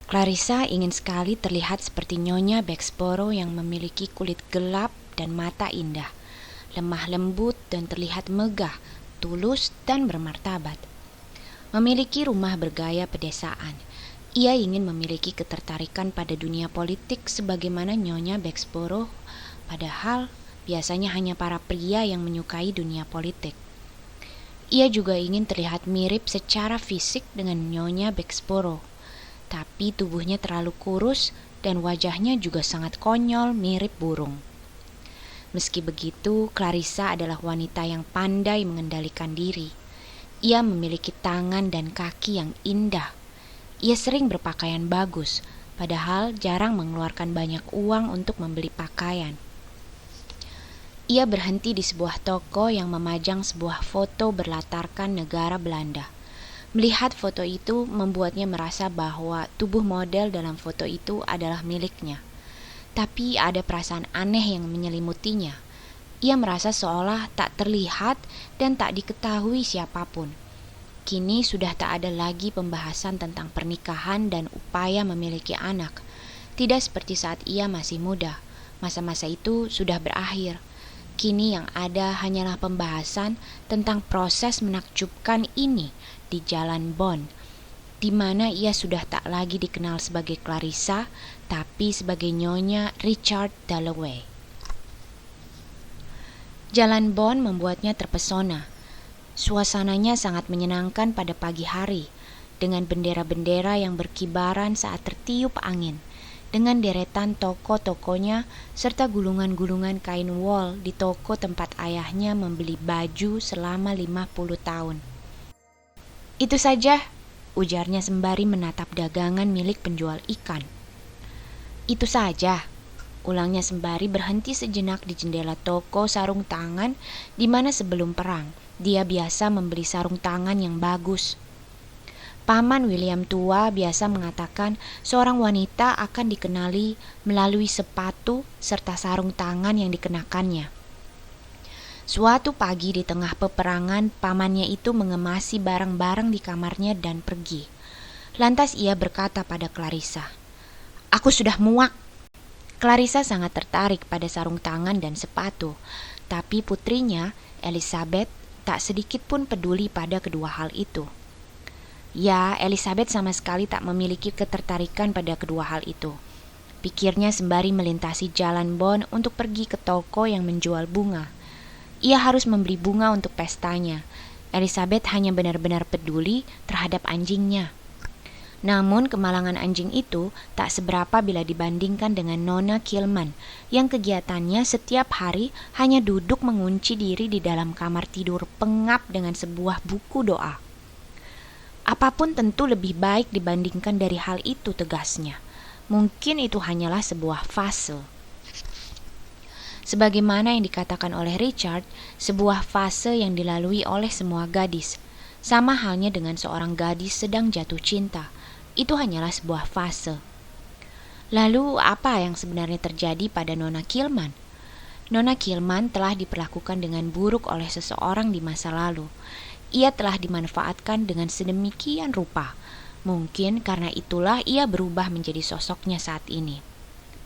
Clarissa ingin sekali terlihat seperti Nyonya Bexborough yang memiliki kulit gelap dan mata indah, lemah lembut dan terlihat megah, tulus dan bermartabat. Memiliki rumah bergaya pedesaan, ia ingin memiliki ketertarikan pada dunia politik sebagaimana Nyonya Bexborough, padahal biasanya hanya para pria yang menyukai dunia politik. Ia juga ingin terlihat mirip secara fisik dengan Nyonya Bexborough, tapi tubuhnya terlalu kurus dan wajahnya juga sangat konyol mirip burung. Meski begitu, Clarissa adalah wanita yang pandai mengendalikan diri. Ia memiliki tangan dan kaki yang indah. Ia sering berpakaian bagus, padahal jarang mengeluarkan banyak uang untuk membeli pakaian. Ia berhenti di sebuah toko yang memajang sebuah foto berlatarkan negara Belanda. Melihat foto itu membuatnya merasa bahwa tubuh model dalam foto itu adalah miliknya. Tapi ada perasaan aneh yang menyelimutinya. Ia merasa seolah tak terlihat dan tak diketahui siapapun. Kini sudah tak ada lagi pembahasan tentang pernikahan dan upaya memiliki anak. Tidak seperti saat ia masih muda. Masa-masa itu sudah berakhir. Kini yang ada hanyalah pembahasan tentang proses menakjubkan ini di Jalan Bond, di mana ia sudah tak lagi dikenal sebagai Clarissa, tapi sebagai Nyonya Richard Dalloway. Jalan Bond membuatnya terpesona. Suasananya sangat menyenangkan pada pagi hari, dengan bendera-bendera yang berkibaran saat tertiup angin, dengan deretan toko-tokonya serta gulungan-gulungan kain wol di toko tempat ayahnya membeli baju selama 50 tahun. Itu saja, ujarnya sembari menatap dagangan milik penjual ikan. Itu saja, ulangnya sembari berhenti sejenak di jendela toko sarung tangan di mana sebelum perang dia biasa membeli sarung tangan yang bagus. Paman William tua biasa mengatakan seorang wanita akan dikenali melalui sepatu serta sarung tangan yang dikenakannya. Suatu pagi di tengah peperangan, pamannya itu mengemasi barang-barang di kamarnya dan pergi. Lantas ia berkata pada Clarissa, "Aku sudah muak." Clarissa sangat tertarik pada sarung tangan dan sepatu, tapi putrinya, Elizabeth, tak sedikit pun peduli pada kedua hal itu. Ya, Elizabeth sama sekali tak memiliki ketertarikan pada kedua hal itu. Pikirnya sembari melintasi Jalan Bond untuk pergi ke toko yang menjual bunga. Ia harus membeli bunga untuk pestanya. Elizabeth hanya benar-benar peduli terhadap anjingnya. Namun kemalangan anjing itu tak seberapa bila dibandingkan dengan Nona Kilman yang kegiatannya setiap hari hanya duduk mengunci diri di dalam kamar tidur pengap dengan sebuah buku doa. Apapun tentu lebih baik dibandingkan dari hal itu, tegasnya. Mungkin itu hanyalah sebuah fase. Sebagaimana yang dikatakan oleh Richard, sebuah fase yang dilalui oleh semua gadis. Sama halnya dengan seorang gadis sedang jatuh cinta. Itu hanyalah sebuah fase. Lalu apa yang sebenarnya terjadi pada Nona Kilman? Nona Kilman telah diperlakukan dengan buruk oleh seseorang di masa lalu. Ia telah dimanfaatkan dengan sedemikian rupa. Mungkin karena itulah ia berubah menjadi sosoknya saat ini.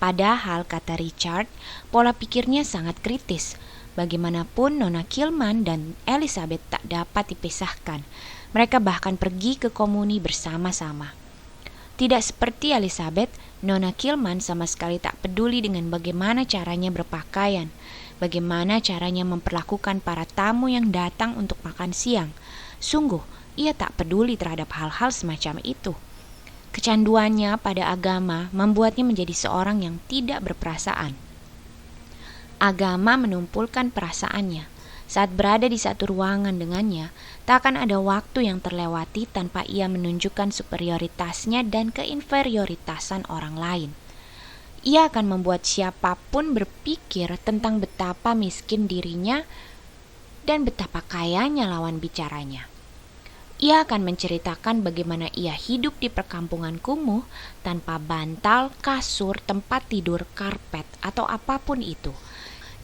Padahal, kata Richard, pola pikirnya sangat kritis. Bagaimanapun Nona Kilman dan Elizabeth tak dapat dipisahkan. Mereka bahkan pergi ke komuni bersama-sama. Tidak seperti Elizabeth, Nona Kilman sama sekali tak peduli dengan bagaimana caranya berpakaian, bagaimana caranya memperlakukan para tamu yang datang untuk makan siang. Sungguh, ia tak peduli terhadap hal-hal semacam itu. Kecanduannya pada agama membuatnya menjadi seorang yang tidak berperasaan. Agama menumpulkan perasaannya. Saat berada di satu ruangan dengannya, tak akan ada waktu yang terlewati tanpa ia menunjukkan superioritasnya dan keinferioritasan orang lain. Ia akan membuat siapapun berpikir tentang betapa miskin dirinya dan betapa kayanya lawan bicaranya. Ia akan menceritakan bagaimana ia hidup di perkampungan kumuh tanpa bantal, kasur, tempat tidur, karpet, atau apapun itu.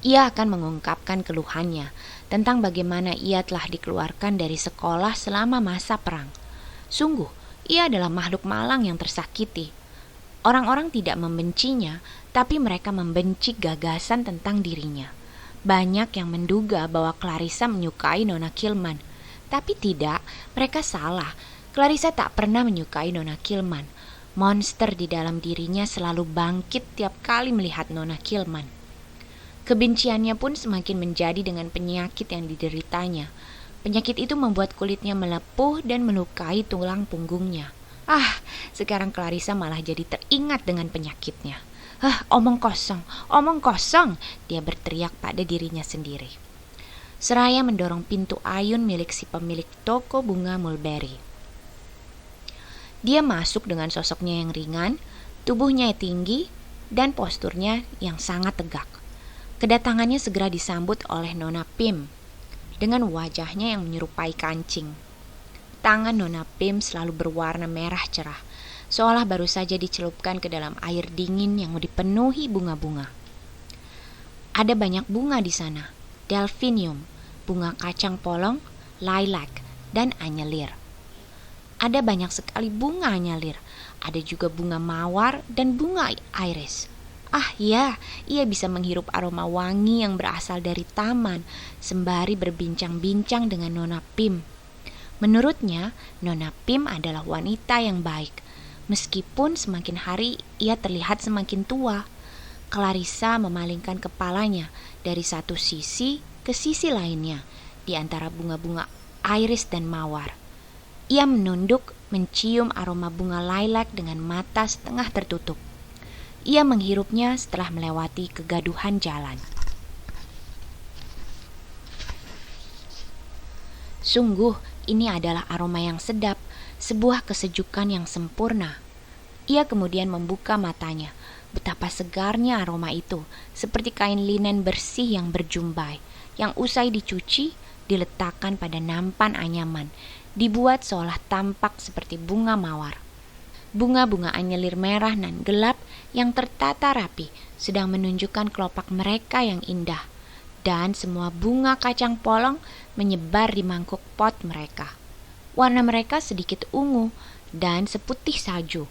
Ia akan mengungkapkan keluhannya tentang bagaimana ia telah dikeluarkan dari sekolah selama masa perang. Sungguh, ia adalah makhluk malang yang tersakiti. Orang-orang tidak membencinya, tapi mereka membenci gagasan tentang dirinya. Banyak yang menduga bahwa Clarissa menyukai Nona Kilman, tapi tidak, mereka salah. Clarissa tak pernah menyukai Nona Kilman. Monster di dalam dirinya selalu bangkit tiap kali melihat Nona Kilman. Kebenciannya pun semakin menjadi dengan penyakit yang dideritanya. Penyakit itu membuat kulitnya melepuh dan melukai tulang punggungnya. Sekarang Clarissa malah jadi teringat dengan penyakitnya. Omong kosong, dia berteriak pada dirinya sendiri. Seraya mendorong pintu ayun milik si pemilik toko bunga mulberry. Dia masuk dengan sosoknya yang ringan, tubuhnya tinggi, dan posturnya yang sangat tegak. Kedatangannya segera disambut oleh Nona Pim dengan wajahnya yang menyerupai kancing. Tangan Nona Pim selalu berwarna merah cerah, seolah baru saja dicelupkan ke dalam air dingin yang dipenuhi bunga-bunga. Ada banyak bunga di sana, delphinium, bunga kacang polong, lilac, dan anyelir. Ada banyak sekali bunga anyelir, ada juga bunga mawar dan bunga iris. Ia bisa menghirup aroma wangi yang berasal dari taman, sembari berbincang-bincang dengan Nona Pim. Menurutnya, Nona Pim adalah wanita yang baik. Meskipun semakin hari ia terlihat semakin tua. Clarissa memalingkan kepalanya dari satu sisi ke sisi lainnya di antara bunga-bunga iris dan mawar. Ia menunduk mencium aroma bunga lilac dengan mata setengah tertutup. Ia menghirupnya setelah melewati kegaduhan jalan. Sungguh, ini adalah aroma yang sedap, sebuah kesejukan yang sempurna. Ia kemudian membuka matanya. Betapa segarnya aroma itu, seperti kain linen bersih yang berjumbai, yang usai dicuci, diletakkan pada nampan anyaman, dibuat seolah tampak seperti bunga mawar. Bunga-bunga anyelir merah nan gelap yang tertata rapi sedang menunjukkan kelopak mereka yang indah, dan semua bunga kacang polong menyebar di mangkuk pot mereka. Warna mereka sedikit ungu dan seputih salju.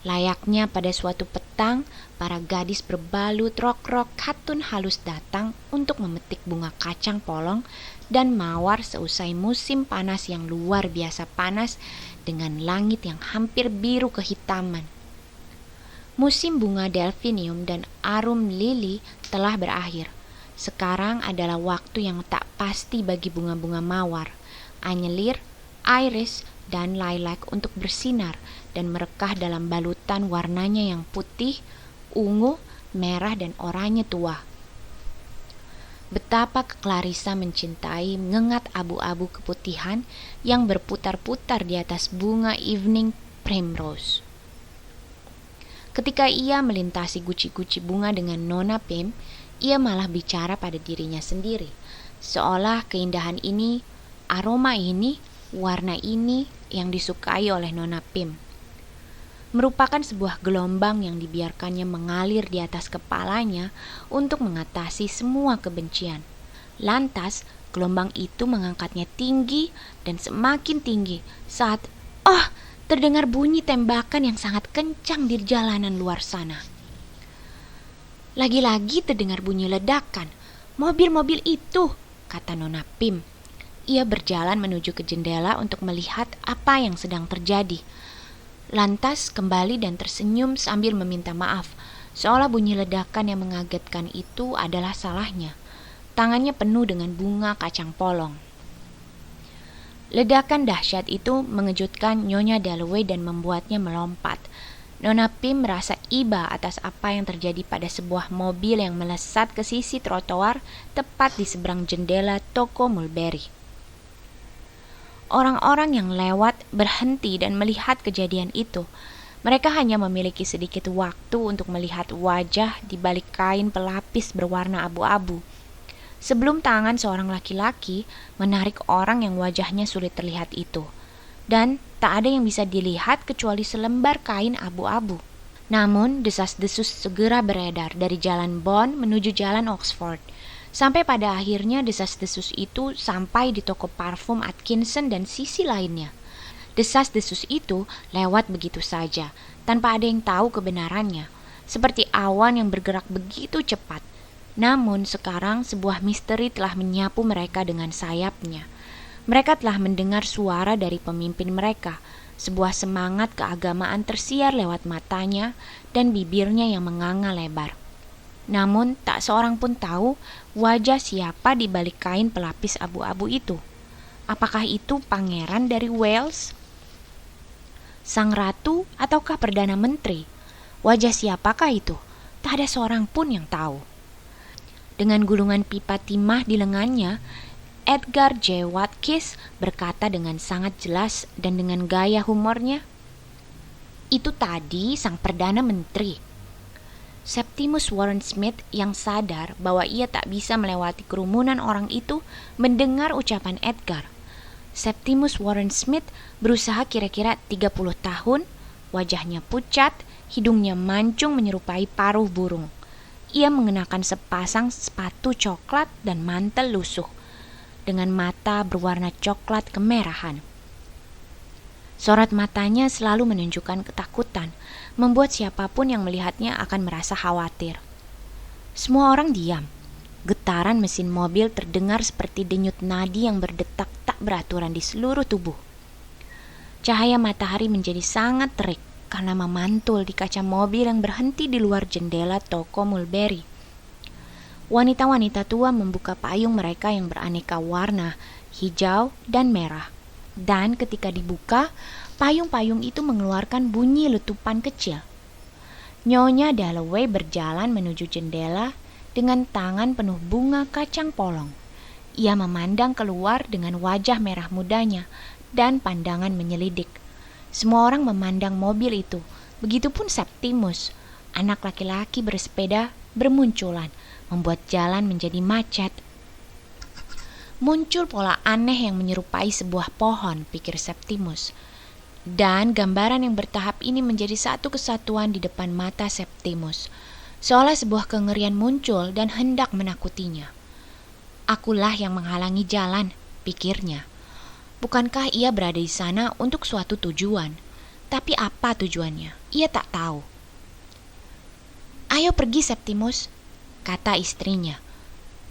Layaknya pada suatu petang, para gadis berbalut rok-rok katun halus datang untuk memetik bunga kacang polong dan mawar seusai musim panas yang luar biasa panas dengan langit yang hampir biru kehitaman. Musim bunga delphinium dan arum lili telah berakhir. Sekarang adalah waktu yang tak pasti bagi bunga-bunga mawar, anyelir, iris, dan lilac untuk bersinar dan merekah dalam balutan warnanya yang putih, ungu, merah, dan oranye tua. Betapa Clarissa mencintai ngengat abu-abu keputihan yang berputar-putar di atas bunga evening primrose. Ketika ia melintasi guci-guci bunga dengan Nona Pim, ia malah bicara pada dirinya sendiri, seolah keindahan ini, aroma ini, warna ini yang disukai oleh Nona Pim merupakan sebuah gelombang yang dibiarkannya mengalir di atas kepalanya untuk mengatasi semua kebencian. Lantas, gelombang itu mengangkatnya tinggi dan semakin tinggi saat terdengar bunyi tembakan yang sangat kencang di jalanan luar sana. Lagi-lagi terdengar bunyi ledakan. Mobil-mobil itu, kata Nona Pim. Ia berjalan menuju ke jendela untuk melihat apa yang sedang terjadi. Lantas kembali dan tersenyum sambil meminta maaf, seolah bunyi ledakan yang mengagetkan itu adalah salahnya. Tangannya penuh dengan bunga kacang polong. Ledakan dahsyat itu mengejutkan Nyonya Dalloway dan membuatnya melompat. Nona Pim merasa iba atas apa yang terjadi pada sebuah mobil yang melesat ke sisi trotoar tepat di seberang jendela toko mulberry. Orang-orang yang lewat berhenti dan melihat kejadian itu. Mereka hanya memiliki sedikit waktu untuk melihat wajah di balik kain pelapis berwarna abu-abu. Sebelum tangan seorang laki-laki menarik orang yang wajahnya sulit terlihat itu. Dan tak ada yang bisa dilihat kecuali selembar kain abu-abu. Namun desas-desus segera beredar dari jalan Bond menuju jalan Oxford. Sampai pada akhirnya desas-desus itu sampai di toko parfum Atkinson dan sisi lainnya. Desas-desus itu lewat begitu saja, tanpa ada yang tahu kebenarannya, seperti awan yang bergerak begitu cepat. Namun sekarang sebuah misteri telah menyapu mereka dengan sayapnya. Mereka telah mendengar suara dari pemimpin mereka, sebuah semangat keagamaan tersiar lewat matanya dan bibirnya yang menganga lebar. Namun tak seorang pun tahu wajah siapa di balik kain pelapis abu-abu itu. Apakah itu pangeran dari Wales? Sang ratu ataukah perdana menteri? Wajah siapakah itu? Tak ada seorang pun yang tahu. Dengan gulungan pipa timah di lengannya, Edgar J. Watkins berkata dengan sangat jelas dan dengan gaya humornya, "Itu tadi sang perdana menteri." Septimus Warren Smith yang sadar bahwa ia tak bisa melewati kerumunan orang itu mendengar ucapan Edgar. Septimus Warren Smith berusaha kira-kira 30 tahun, wajahnya pucat, hidungnya mancung menyerupai paruh burung. Ia mengenakan sepasang sepatu coklat dan mantel lusuh, dengan mata berwarna coklat kemerahan. Sorot matanya selalu menunjukkan ketakutan, membuat siapapun yang melihatnya akan merasa khawatir. Semua orang diam. Getaran mesin mobil terdengar seperti denyut nadi yang berdetak tak beraturan di seluruh tubuh. Cahaya matahari menjadi sangat terik karena memantul di kaca mobil yang berhenti di luar jendela toko Mulberry. Wanita-wanita tua membuka payung mereka yang beraneka warna, hijau dan merah. Dan ketika dibuka, payung-payung itu mengeluarkan bunyi letupan kecil. Nyonya Dalloway berjalan menuju jendela dengan tangan penuh bunga kacang polong. Ia memandang keluar dengan wajah merah mudanya dan pandangan menyelidik. Semua orang memandang mobil itu, begitupun Septimus. Anak laki-laki bersepeda bermunculan, membuat jalan menjadi macet. Muncul pola aneh yang menyerupai sebuah pohon, pikir Septimus. Dan gambaran yang bertahap ini menjadi satu kesatuan di depan mata Septimus. Seolah sebuah kengerian muncul dan hendak menakutinya. Akulah yang menghalangi jalan, pikirnya. Bukankah ia berada di sana untuk suatu tujuan? Tapi apa tujuannya? Ia tak tahu. "Ayo pergi, Septimus," kata istrinya.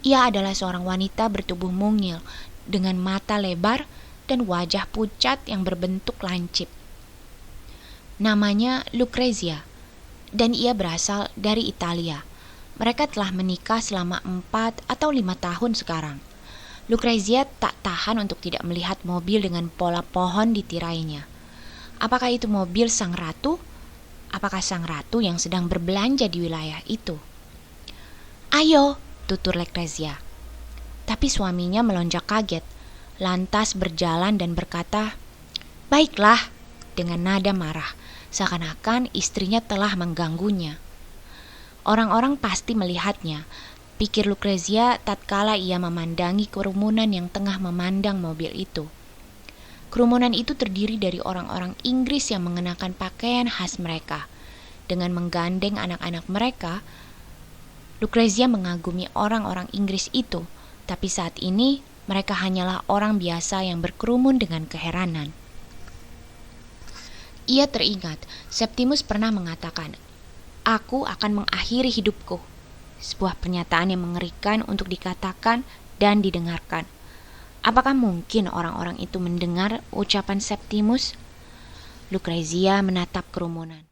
Ia adalah seorang wanita bertubuh mungil, dengan mata lebar dan wajah pucat yang berbentuk lancip. Namanya Lucrezia, dan ia berasal dari Italia. Mereka telah menikah selama 4 atau 5 tahun sekarang. Lucrezia tak tahan untuk tidak melihat mobil dengan pola pohon di tirainya. Apakah itu mobil sang ratu? Apakah sang ratu yang sedang berbelanja di wilayah itu? "Ayo," tutur Lucrezia. Tapi suaminya melonjak kaget, lantas berjalan dan berkata, "Baiklah," dengan nada marah, seakan-akan istrinya telah mengganggunya. Orang-orang pasti melihatnya, pikir Lucrezia tatkala ia memandangi kerumunan yang tengah memandang mobil itu. Kerumunan itu terdiri dari orang-orang Inggris yang mengenakan pakaian khas mereka. Dengan menggandeng anak-anak mereka, Lucrezia mengagumi orang-orang Inggris itu, tapi saat ini mereka hanyalah orang biasa yang berkerumun dengan keheranan. Ia teringat, Septimus pernah mengatakan, "Aku akan mengakhiri hidupku." Sebuah pernyataan yang mengerikan untuk dikatakan dan didengarkan. Apakah mungkin orang-orang itu mendengar ucapan Septimus? Lucrezia menatap kerumunan.